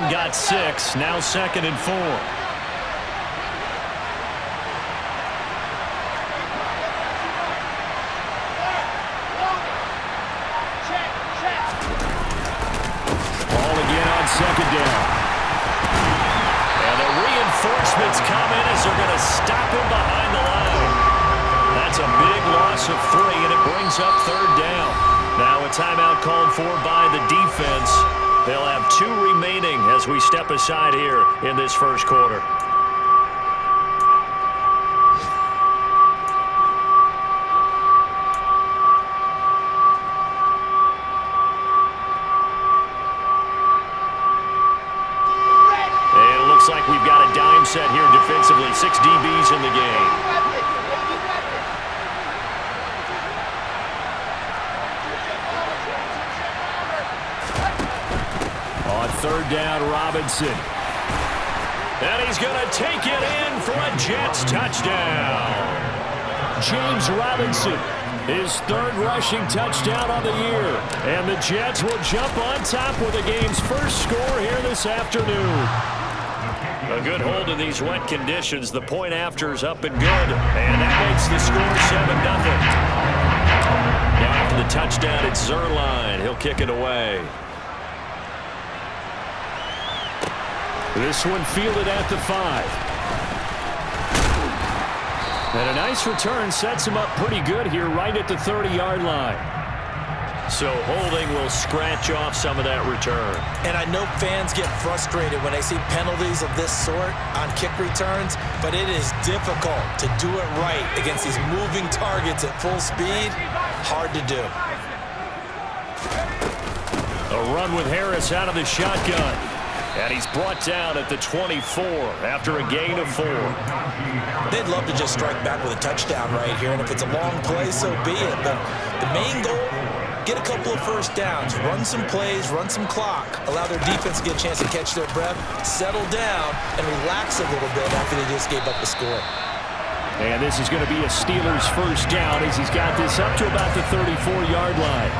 got 6. Now 2nd and 4. Ball again on 2nd down. And the reinforcements come in as they're going to stop him behind the line. That's a big loss of 3, and it brings up 3rd down. Now a timeout called for by the defense. They'll have 2 remaining as we step aside here in this first quarter. And it looks like we've got a dime set here defensively. 6 DBs in the game. On 3rd down, Robinson. And he's going to take it in for a Jets touchdown. James Robinson, his 3rd rushing touchdown on the year. And the Jets will jump on top with the game's first score here this afternoon. A good hold in these wet conditions. The point after's up and good. And that makes the score 7-0. Now after the touchdown, it's Zerline. He'll kick it away. This one fielded at the 5. And a nice return sets him up pretty good here right at the 30-yard line. So holding will scratch off some of that return. And I know fans get frustrated when they see penalties of this sort on kick returns, but it is difficult to do it right against these moving targets at full speed. Hard to do. A run with Harris out of the shotgun. And he's brought down at the 24 after a gain of 4. They'd love to just strike back with a touchdown right here, and if it's a long play, so be it. But the main goal, get a couple of first downs, run some plays, run some clock, allow their defense to get a chance to catch their breath, settle down, and relax a little bit after they just gave up the score. And this is going to be a Steelers first down as he's got this up to about the 34-yard line.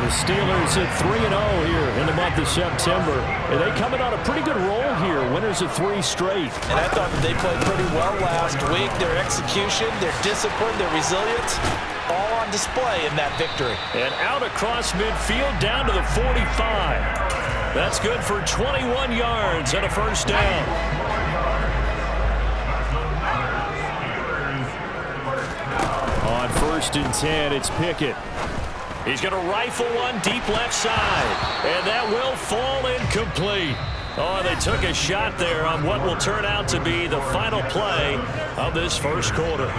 The Steelers at 3-0 here in the month of September. And they coming on a pretty good roll here. Winners of 3 straight. And I thought that they played pretty well last week. Their execution, their discipline, their resilience, all on display in that victory. And out across midfield down to the 45. That's good for 21 yards and a first down. On 1st and 10, it's Pickett. He's going to rifle one deep left side. And that will fall incomplete. Oh, they took a shot there on what will turn out to be the final play of this first quarter.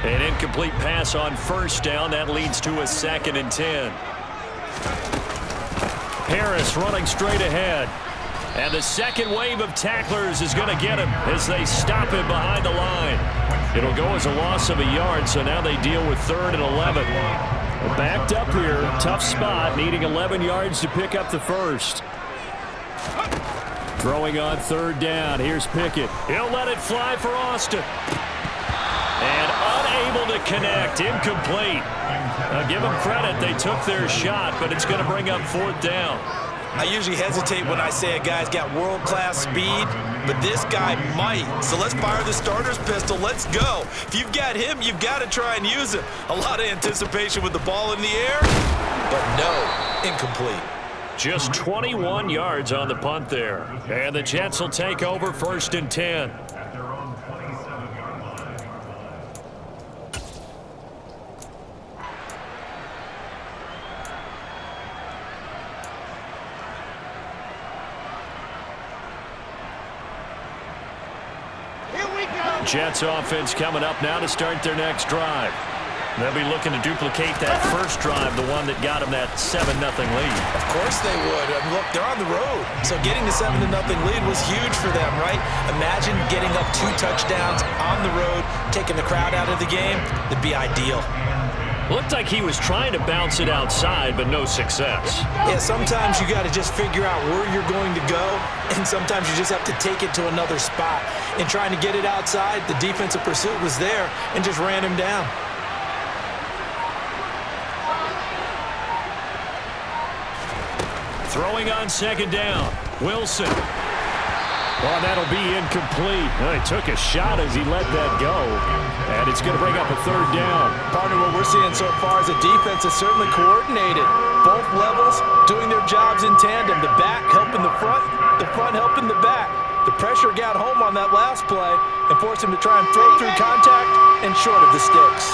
An incomplete pass on 1st down. That leads to a 2nd and 10. Harris running straight ahead. And the second wave of tacklers is going to get him as they stop him behind the line. It'll go as a loss of a yard, so now they deal with 3rd and 11. Backed up here, tough spot, needing 11 yards to pick up the first. Throwing on 3rd down, here's Pickett. He'll let it fly for Austin. And unable to connect, incomplete. Now give them credit, they took their shot, but it's going to bring up 4th down. I usually hesitate when I say a guy's got world-class speed, but this guy might. So let's fire the starter's pistol. Let's go. If you've got him, you've got to try and use it. A lot of anticipation with the ball in the air, but no, incomplete. Just 21 yards on the punt there. And the Jets will take over 1st and 10. Jets offense coming up now to start their next drive. They'll be looking to duplicate that first drive, the one that got them that 7-0 lead. Of course they would. And look, they're on the road. So getting the 7-0 lead was huge for them, right? Imagine getting up 2 touchdowns on the road, taking the crowd out of the game. That'd be ideal. Looked like he was trying to bounce it outside, but no success. Yeah, sometimes you got to just figure out where you're going to go, and sometimes you just have to take it to another spot. In trying to get it outside, the defensive pursuit was there and just ran him down. Throwing on second down. Wilson. Oh, that'll be incomplete. He took a shot as he let that go. And it's going to bring up a third down. Partner, what we're seeing so far is a defense that's certainly coordinated. Both levels doing their jobs in tandem. The back helping the front helping the back. The pressure got home on that last play and forced him to try and throw through contact and short of the sticks.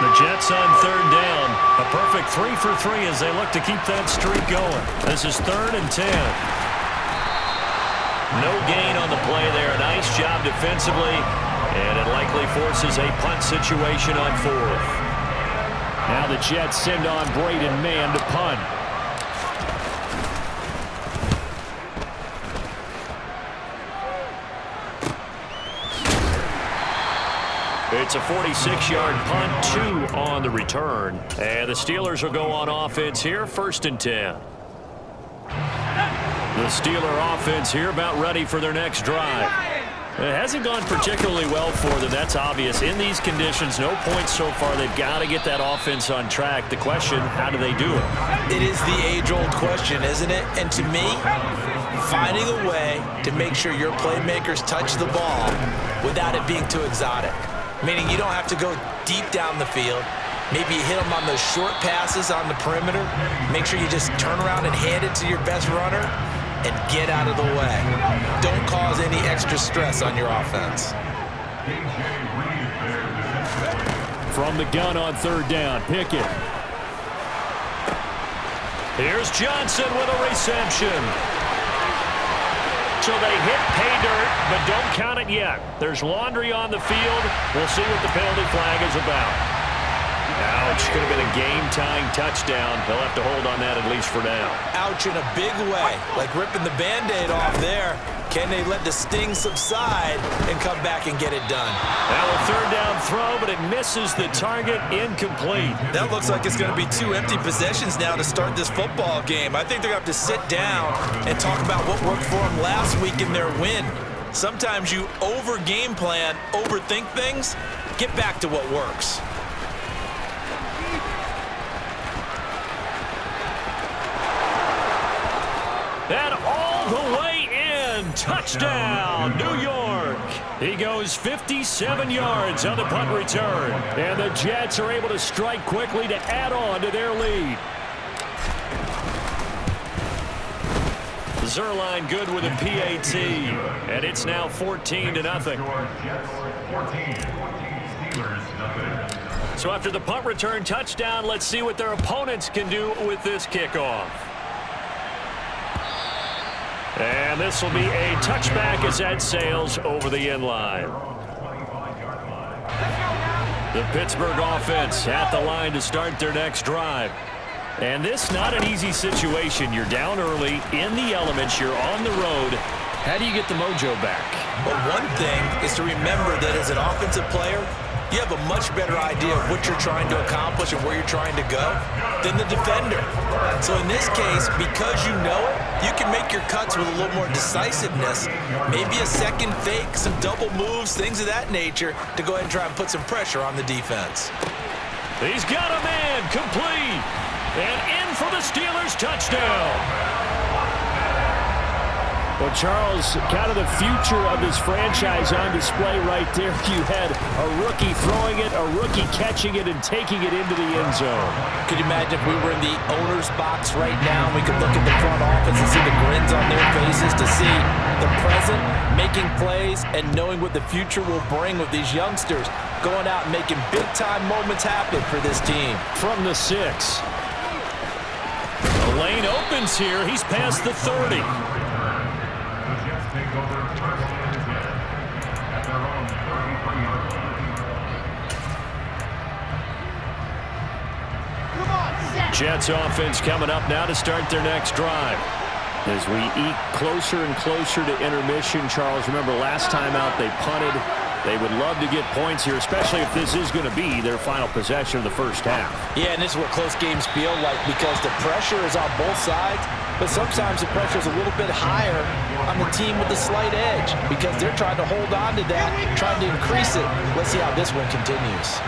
The Jets on third down. A perfect 3 for 3 as they look to keep that streak going. This is 3rd and 10. No gain on the play there. Nice job defensively, and it likely forces a punt situation on 4th. Now the Jets send on Braden Mann to punt. It's a 46-yard punt, 2 on the return. And the Steelers will go on offense here, 1st and 10. The Steeler offense here about ready for their next drive. It hasn't gone particularly well for them. That's obvious. In these conditions, no points so far. They've got to get that offense on track. The question, how do they do it? It is the age-old question, isn't it? And to me, finding a way to make sure your playmakers touch the ball without it being too exotic. Meaning you don't have to go deep down the field. Maybe you hit them on those short passes on the perimeter. Make sure you just turn around and hand it to your best runner and get out of the way. Don't cause any extra stress on your offense. From the gun on third down, Pickett. Here's Johnson with a reception. So they hit pay dirt, but don't count it yet. There's laundry on the field. We'll see what the penalty flag is about. Ouch, could have been a game-tying touchdown. They'll have to hold on that at least for now. Ouch in a big way, like ripping the Band-Aid off there. Can they let the sting subside and come back and get it done? Now a third down throw, but it misses the target, incomplete. That looks like it's going to be 2 empty possessions now to start this football game. I think they're going to have to sit down and talk about what worked for them last week in their win. Sometimes you over-game plan, overthink things. Get back to what works. And all the way in. Touchdown, New York. He goes 57 yards on the punt return. And the Jets are able to strike quickly to add on to their lead. Zerline good with a PAT. And it's now 14-0. So after the punt return touchdown, let's see what their opponents can do with this kickoff. And this will be a touchback as that sails over the end line. The Pittsburgh offense at the line to start their next drive. And this not an easy situation. You're down early, in the elements, you're on the road. How do you get the mojo back? But one thing is to remember that as an offensive player, you have a much better idea of what you're trying to accomplish and where you're trying to go than the defender. So in this case, because you know it, you can make your cuts with a little more decisiveness, maybe a second fake, some double moves, things of that nature, to go ahead and try and put some pressure on the defense. He's got a man, complete, and in for the Steelers touchdown. Well, Charles, kind of the future of this franchise on display right there. You had a rookie throwing it, a rookie catching it, and taking it into the end zone. Could you imagine if we were in the owner's box right now and we could look at the front office and see the grins on their faces, to see the present making plays and knowing what the future will bring with these youngsters going out and making big-time moments happen for this team. From the 6. The lane opens here. He's past the 30. Jets offense coming up now to start their next drive. As we eke closer and closer to intermission, Charles, remember last time out they punted. They would love to get points here, especially if this is going to be their final possession of the first half. Yeah, and this is what close games feel like because the pressure is on both sides, but sometimes the pressure is a little bit higher on the team with the slight edge because they're trying to hold on to that, trying to increase it. Let's see how this one continues.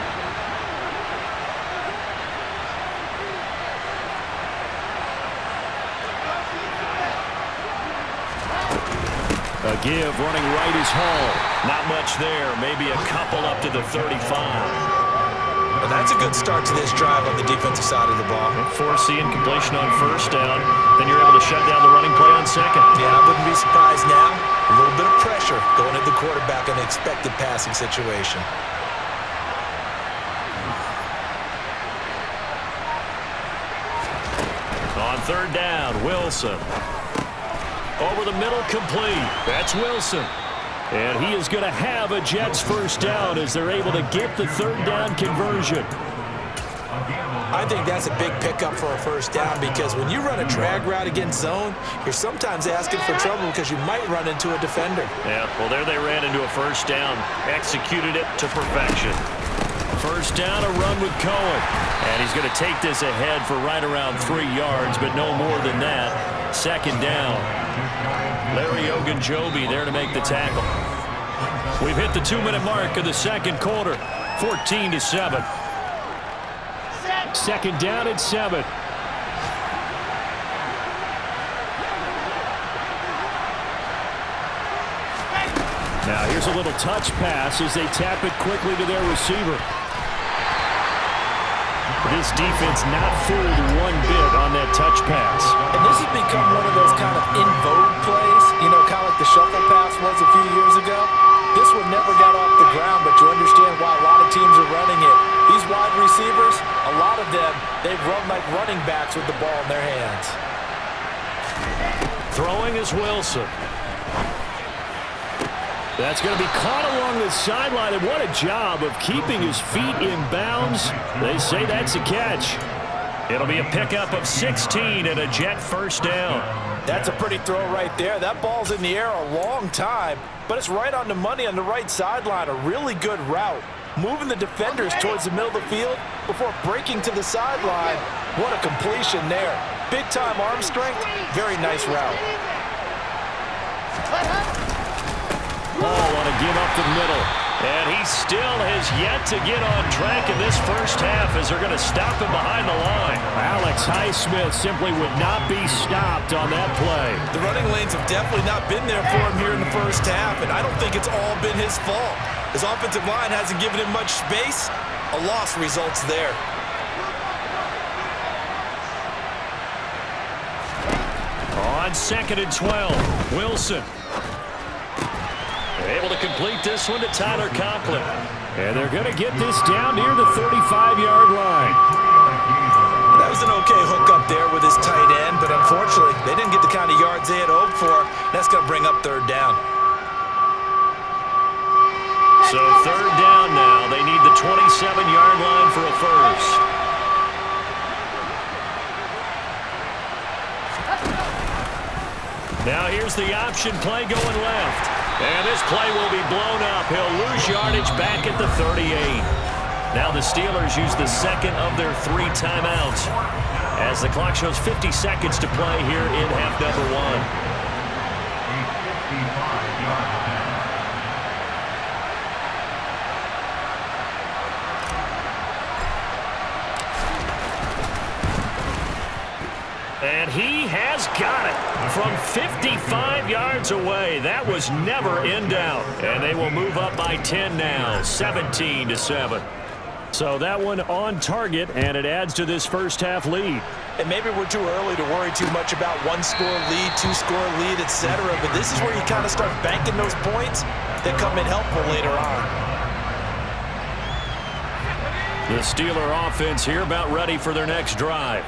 A give running right is Hall. Not much there. Maybe a couple up to the 35. Well, that's a good start to this drive on the defensive side of the ball. Force the incompletion on first down. Then you're able to shut down the running play on second. Yeah, I wouldn't be surprised now. A little bit of pressure going at the quarterback in the expected passing situation. On third down, Wilson. Over the middle, complete. That's Wilson. And he is going to have a Jets first down as they're able to get the third down conversion. I think that's a big pickup for a first down because when you run a drag route against zone, you're sometimes asking for trouble because you might run into a defender. Yeah, well, there they ran into a first down. Executed it to perfection. First down, a run with Cohen. And he's going to take this ahead for right around 3 yards, but no more than that. Second down. Larry Ogunjobi there to make the tackle. We've hit the 2-minute mark of the second quarter. 14-7. Second down at 7. Now here's a little touch pass as they tap it quickly to their receiver. This defense not fooled one bit on that touch pass. And this has become one of those kind of in vogue plays, you know, kind of like the shuffle pass was a few years ago. This one never got off the ground, but you understand why a lot of teams are running it. These wide receivers, a lot of them, they've run like running backs with the ball in their hands. Throwing is Wilson. That's going to be caught along the sideline, and what a job of keeping his feet in bounds. They say that's a catch. It'll be a pickup of 16 and a Jet first down. That's a pretty throw right there. That ball's in the air a long time, but it's right on the money on the right sideline. A really good route. Moving the defenders towards the middle of the field before breaking to the sideline. What a completion there. Big-time arm strength. Very nice route. Ball on a give up the middle. And he still has yet to get on track in this first half as they're going to stop him behind the line. Alex Highsmith simply would not be stopped on that play. The running lanes have definitely not been there for him here in the first half, and I don't think it's all been his fault. His offensive line hasn't given him much space. A loss results there. On second and 12, Wilson. Able to complete this one to Tyler Conklin. And they're going to get this down near the 35-yard line. That was an okay hookup there with his tight end, but unfortunately, they didn't get the kind of yards they had hoped for. That's going to bring up third down. So third down now. They need the 27-yard line for a first. Now here's the option play going left. And this play will be blown up. He'll lose yardage back at the 38. Now the Steelers use the second of their 3 timeouts as the clock shows 50 seconds to play here in half number 1. And he has got it from 55 yards away. That was never in doubt. And they will move up by 10 now, 17-7. So that one on target, and it adds to this first half lead. And maybe we're too early to worry too much about 1-score lead, 2-score lead, etc. But this is where you kind of start banking those points that come in helpful later on. The Steeler offense here about ready for their next drive.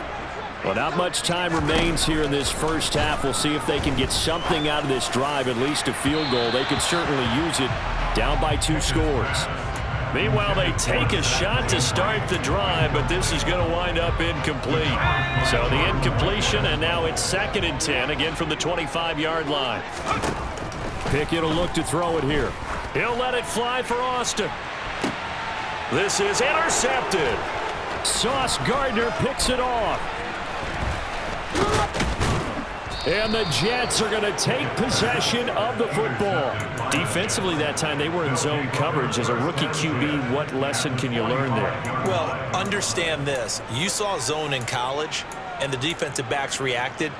Well, not much time remains here in this first half. We'll see if they can get something out of this drive, at least a field goal. They could certainly use it down by 2 scores. Meanwhile, they take a shot to start the drive, but this is going to wind up incomplete. So the incompletion, and now it's 2nd and 10, again from the 25-yard line. Pickett will look to throw it here. He'll let it fly for Austin. This is intercepted. Sauce Gardner picks it off. And the Jets are going to take possession of the football. Defensively that time, they were in zone coverage. As a rookie QB, what lesson can you learn there? Well, understand this. You saw zone in college, and the defensive backs reacted,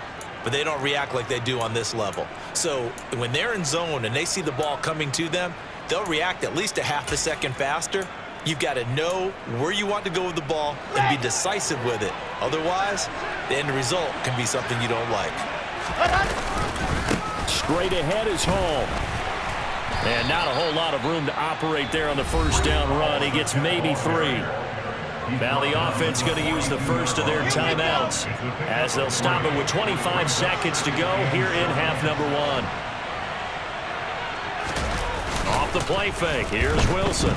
but they don't react like they do on this level. So when they're in zone and they see the ball coming to them, they'll react at least a half a second faster. You've got to know where you want to go with the ball and be decisive with it. Otherwise, the end result can be something you don't like. Straight ahead is Hall. And not a whole lot of room to operate there on the first down run. He gets maybe 3. Now the offense going to use the first of their timeouts as they'll stop it with 25 seconds to go here in half number 1. Off the play fake, here's Wilson.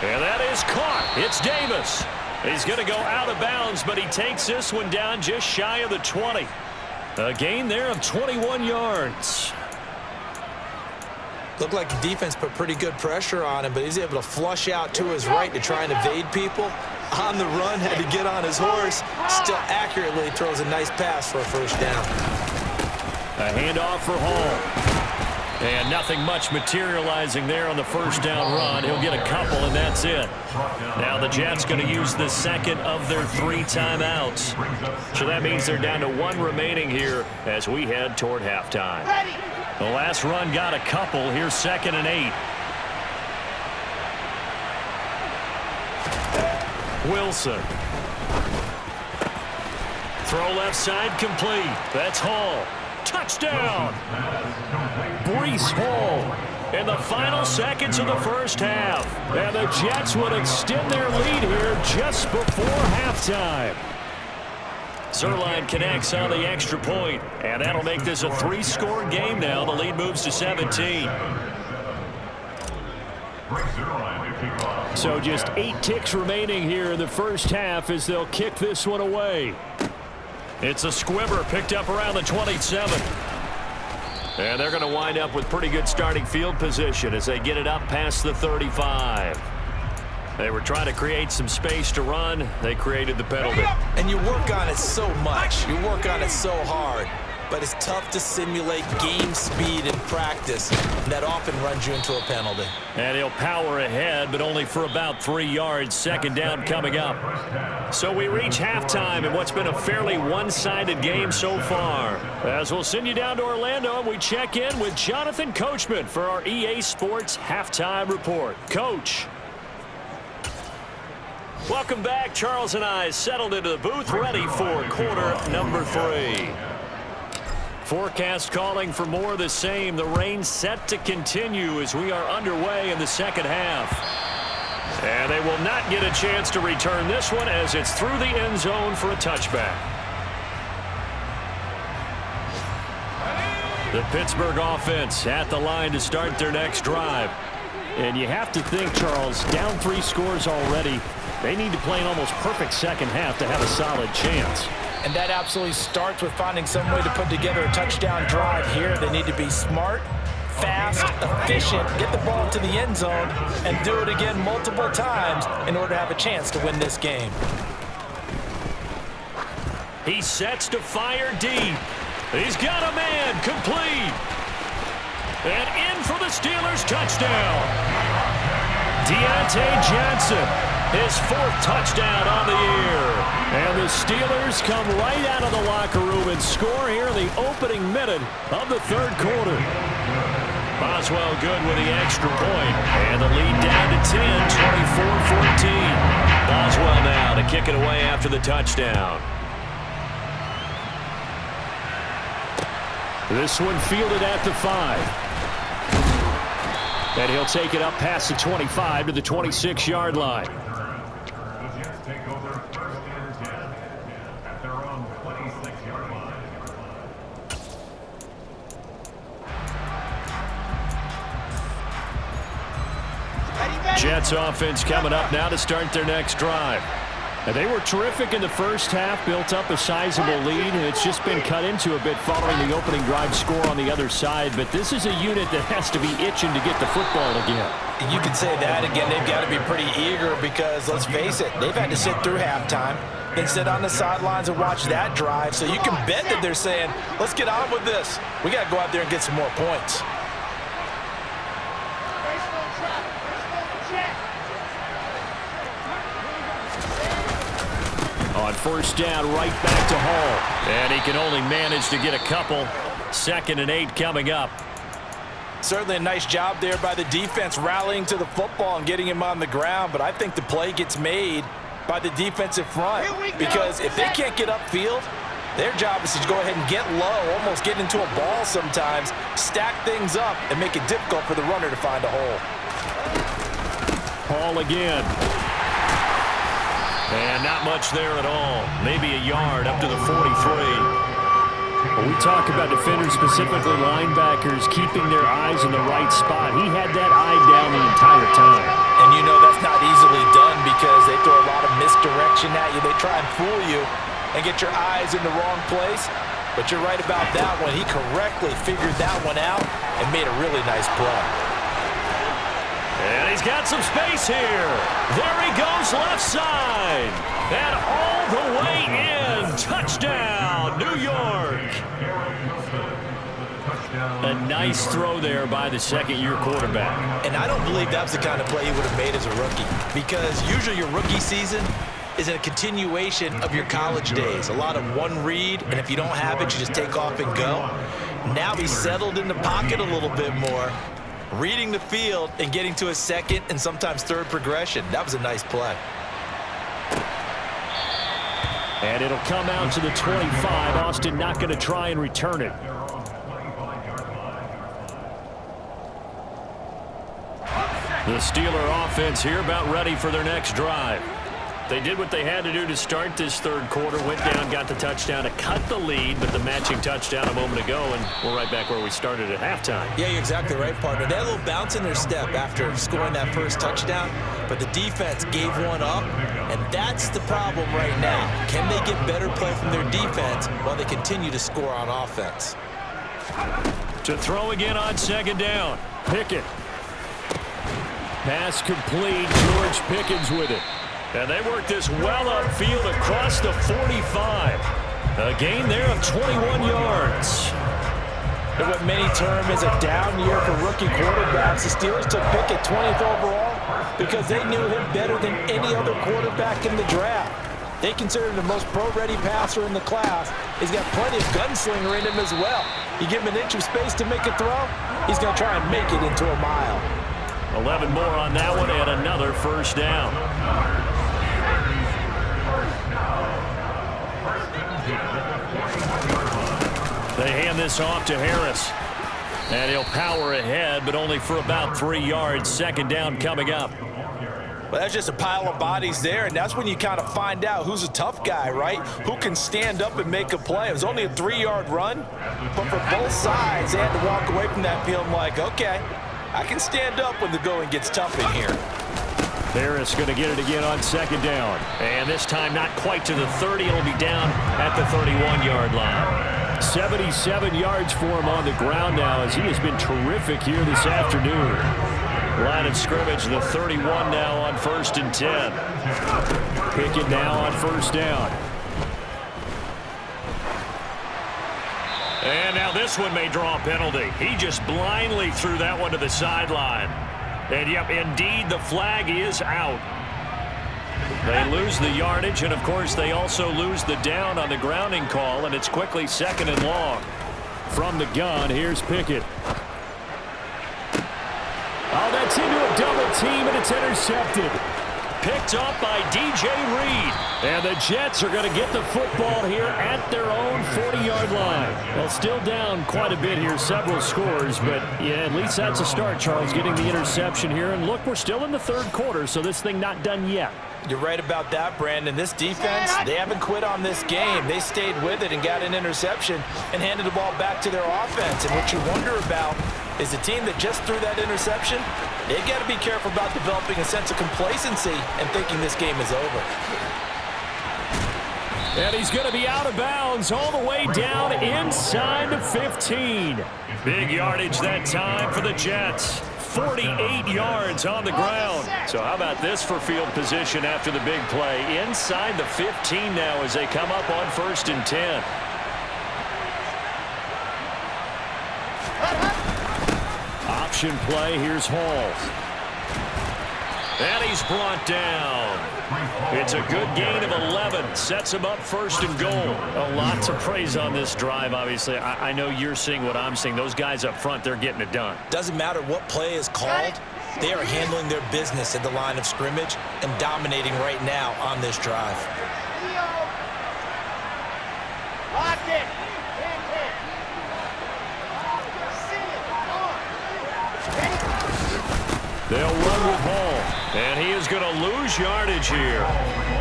And that is caught. It's Davis. He's going to go out of bounds, but he takes this one down just shy of the 20. A gain there of 21 yards. Looked like the defense put pretty good pressure on him, but he's able to flush out to his right to try and evade people. On the run, had to get on his horse. Still accurately throws a nice pass for a first down. A handoff for Hall. And nothing much materializing there on the first down run. He'll get a couple, and that's it. Now the Jets going to use the second of their 3 timeouts. So that means they're down to 1 remaining here as we head toward halftime. The last run got a couple. Here's 2nd and 8. Wilson. Throw left side complete. That's Hall. Touchdown! Breece Hall in the final seconds of the first half. And the Jets would extend their lead here just before halftime. Zerline connects on the extra point, and that'll make this a 3-score game now. The lead moves to 17. So just 8 ticks remaining here in the first half as they'll kick this one away. It's a squibber picked up around the 27. And they're going to wind up with pretty good starting field position as they get it up past the 35. They were trying to create some space to run. They created the penalty. And you work on it so much. You work on it so hard. But it's tough to simulate game speed in practice. That often runs you into a penalty. And he'll power ahead, but only for about 3 yards. 2nd down coming up. So we reach halftime in what's been a fairly one-sided game so far. As we'll send you down to Orlando, and we check in with Jonathan Coachman for our EA Sports Halftime Report. Coach. Welcome back. Charles and I settled into the booth, ready for quarter number 3. Forecast calling for more of the same. The rain set to continue as we are underway in the second half. And they will not get a chance to return this one as it's through the end zone for a touchback. The Pittsburgh offense at the line to start their next drive. And you have to think, Charles, down 3 scores already. They need to play an almost perfect second half to have a solid chance. And that absolutely starts with finding some way to put together a touchdown drive here. They need to be smart, fast, efficient, get the ball to the end zone, and do it again multiple times in order to have a chance to win this game. He sets to fire deep. He's got a man complete. And in for the Steelers touchdown. Deontay Johnson. His 4th touchdown on the year. And the Steelers come right out of the locker room and score here in the opening minute of the 3rd quarter. Boswell good with the extra point. And the lead down to 10, 24-14. Boswell now to kick it away after the touchdown. This one fielded at the 5. And he'll take it up past the 25 to the 26-yard line. Jets offense coming up now to start their next drive. And they were terrific in the first half, built up a sizable lead, and it's just been cut into a bit following the opening drive score on the other side. But this is a unit that has to be itching to get the football again. You can say that again. They've got to be pretty eager because, let's face it, they've had to sit through halftime, then sit on the sidelines and watch that drive. So you can bet that they're saying, let's get on with this. We got to go out there and get some more points. On first down, right back to Hall. And he can only manage to get a couple. 2nd and 8 coming up. Certainly a nice job there by the defense rallying to the football and getting him on the ground. But I think the play gets made by the defensive front. Because if they can't get upfield, their job is to go ahead and get low, almost get into a ball sometimes, stack things up, and make it difficult for the runner to find a hole. Hall again. And not much there at all. Maybe a yard up to the 43. When we talk about defenders, specifically linebackers, keeping their eyes in the right spot, he had that eye down the entire time. And you know that's not easily done because they throw a lot of misdirection at you. They try and fool you and get your eyes in the wrong place. But you're right about that one. He correctly figured that one out and made a really nice play. And he's got some space here. There he goes left side. And all the way in. Touchdown, New York. A nice throw there by the second-year quarterback. And I don't believe that was the kind of play he would have made as a rookie. Because usually your rookie season is a continuation of your college days. A lot of one read, and if you don't have it, you just take off and go. Now he's settled in the pocket a little bit more, reading the field and getting to a second and sometimes third progression. That was a nice play. And it'll come out to the 25. Austin not going to try and return it. The Steeler offense here about ready for their next drive. They did what they had to do to start this third quarter, went down, got the touchdown to cut the lead, but the matching touchdown a moment ago, and we're right back where we started at halftime. Yeah, you're exactly right, partner. They had a little bounce in their step after scoring that first touchdown, but the defense gave one up, and that's the problem right now. Can they get better play from their defense while they continue to score on offense? To throw again on second down. Pickett. Pass complete. George Pickens with it. And they work this well upfield across the 45. A gain there of 21 yards. And what many term is a down year for rookie quarterbacks, the Steelers took Pickett 20th overall because they knew him better than any other quarterback in the draft. They consider him the most pro-ready passer in the class. He's got plenty of gunslinger in him as well. You give him an inch of space to make a throw, he's going to try and make it into a mile. 11 more on that one and another first down. They hand this off to Harris. And he'll power ahead, but only for about 3 yards. Second down coming up. Well, that's just a pile of bodies there, and that's when you kind of find out who's a tough guy, right? Who can stand up and make a play. It was only a 3-yard run, but for both sides, they had to walk away from that field like, okay, I can stand up when the going gets tough in here. Harris going to get it again on second down. And this time not quite to the 30. It'll be down at the 31-yard line. 77 yards for him on the ground now as he has been terrific here this afternoon. Line of scrimmage, the 31 now on 1st and 10. Pickett now on first down. And now this one may draw a penalty. He just blindly threw that one to the sideline. And, yep, indeed, the flag is out. They lose the yardage, and, of course, they also lose the down on the grounding call, and it's quickly 2nd and long. From the gun, here's Pickett. Oh, that's into a double team, and it's intercepted. Picked up by DJ Reed. And the Jets are going to get the football here at their own 40-yard line. Well, still down quite a bit here, several scores, but yeah, at least that's a start, Charles, getting the interception here. And look, we're still in the third quarter, so this thing not done yet. You're right about that, Brandon. This defense, they haven't quit on this game. They stayed with it and got an interception and handed the ball back to their offense. And what you wonder about is the team that just threw that interception, they've got to be careful about developing a sense of complacency and thinking this game is over. And he's going to be out of bounds all the way down inside the 15. Big yardage that time for the Jets. 48 yards on the ground. So how about this for field position after the big play? Inside the 15 now as they come up on 1st and 10. Option play. Here's Hall. And he's brought down. It's a good gain of 11. Sets him up 1st and goal. A lot to praise on this drive, obviously. I know you're seeing what I'm seeing. Those guys up front, they're getting it done. Doesn't matter what play is called. They are handling their business at the line of scrimmage and dominating right now on this drive. Lock it. They'll run with Hall, and he is going to lose yardage here.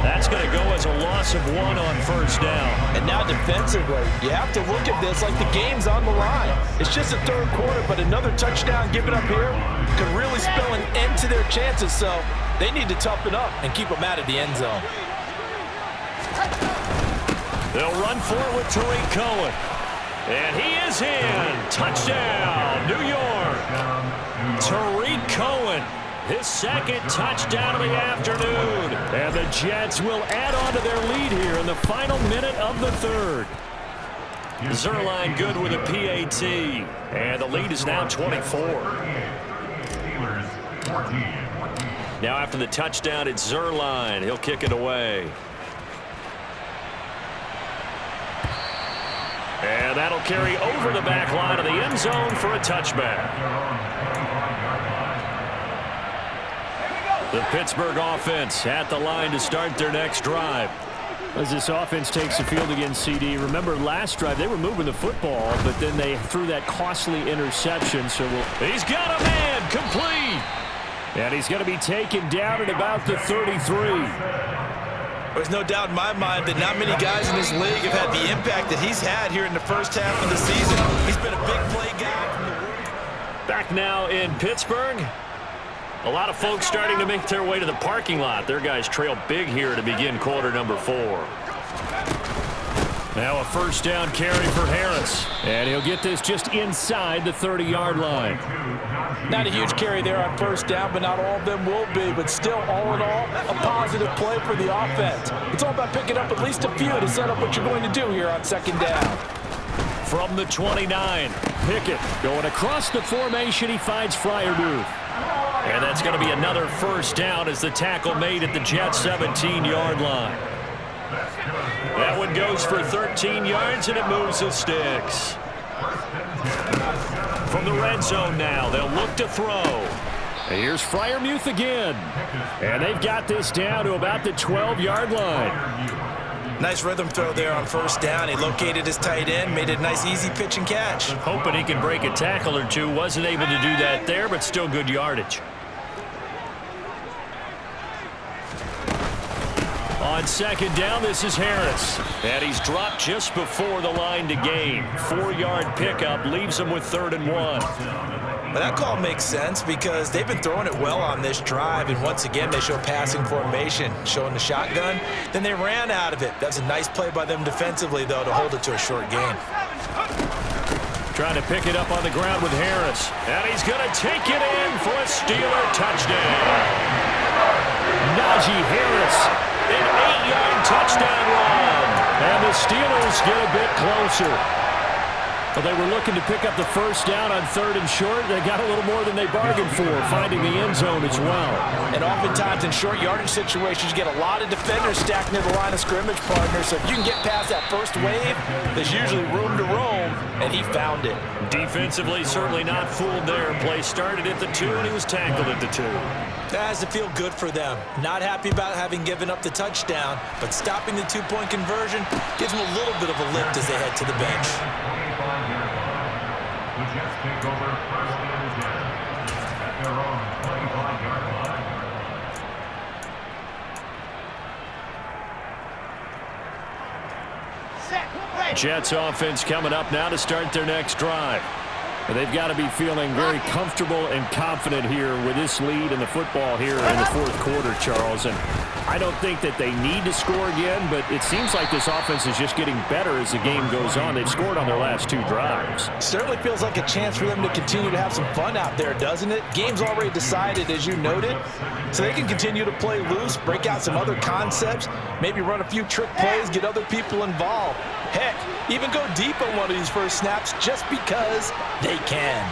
That's going to go as a loss of 1 on 1st down. And now defensively, you have to look at this like the game's on the line. It's just a 3rd quarter, but another touchdown given up here could really spell an end to their chances, so they need to toughen up and keep them out of the end zone. They'll run for it with Tariq Cohen. And he is in. Touchdown, New York. Tariq Cohen, his 2nd touchdown of the afternoon. And the Jets will add on to their lead here in the final minute of the 3rd. Zerline good with a PAT. And the lead is now 24. Now after the touchdown, it's Zerline. He'll kick it away. And that'll carry over the back line of the end zone for a touchback. The Pittsburgh offense at the line to start their next drive. As this offense takes the field against CD, remember last drive they were moving the football, but then they threw that costly interception. So he's got a man complete. And he's going to be taken down at about the 33. There's no doubt in my mind that not many guys in this league have had the impact that he's had here in the 1st half of the season. He's been a big play guy. Back now in Pittsburgh. A lot of folks starting to make their way to the parking lot. Their guys trail big here to begin quarter number 4. Now a 1st down carry for Harris. And he'll get this just inside the 30-yard line. Not a huge carry there on 1st down, but not all of them will be. But still, all in all, a positive play for the offense. It's all about picking up at least a few to set up what you're going to do here on 2nd down. From the 29, Pickett going across the formation. He finds Freiermuth. And that's going to be another 1st down as the tackle made at the Jets' 17-yard line. That one goes for 13 yards, and it moves the sticks. From the red zone now, they'll look to throw. Here's Freiermuth again. And they've got this down to about the 12-yard line. Nice rhythm throw there on 1st down. He located his tight end, made a nice easy pitch and catch. Hoping he can break a tackle or two. Wasn't able to do that there, but still good yardage. On 2nd down, this is Harris. And he's dropped just before the line to gain. 4-yard pickup leaves him with 3rd and 1. But that call makes sense because they've been throwing it well on this drive, and once again they show passing formation, showing the shotgun. Then they ran out of it. That's a nice play by them defensively, though, to hold it to a short gain. Trying to pick it up on the ground with Harris. And he's going to take it in for a Steeler touchdown. Najee Harris, an 8-yard touchdown run. And the Steelers get a bit closer. Well, they were looking to pick up the 1st down on 3rd and short. They got a little more than they bargained for, finding the end zone as well. And oftentimes in short yardage situations, you get a lot of defenders stacked near the line of scrimmage, partner. So if you can get past that first wave, there's usually room to roam, and he found it. Defensively, certainly not fooled there. Play started at the 2, and he was tackled at the 2. That has to feel good for them. Not happy about having given up the touchdown, but stopping the 2-point conversion gives them a little bit of a lift as they head to the bench. The Jets take over 1st and 10 at their own 25-yard line. Jets offense coming up now to start their next drive. They've got to be feeling very comfortable and confident here with this lead in the football here in the fourth quarter, Charles. And I don't think that they need to score again, but it seems like this offense is just getting better as the game goes on. They've scored on their last 2 drives. Certainly feels like a chance for them to continue to have some fun out there, doesn't it? Game's already decided, as you noted, so they can continue to play loose, break out some other concepts, maybe run a few trick plays, get other people involved. Heck, even go deep on one of these first snaps just because they can.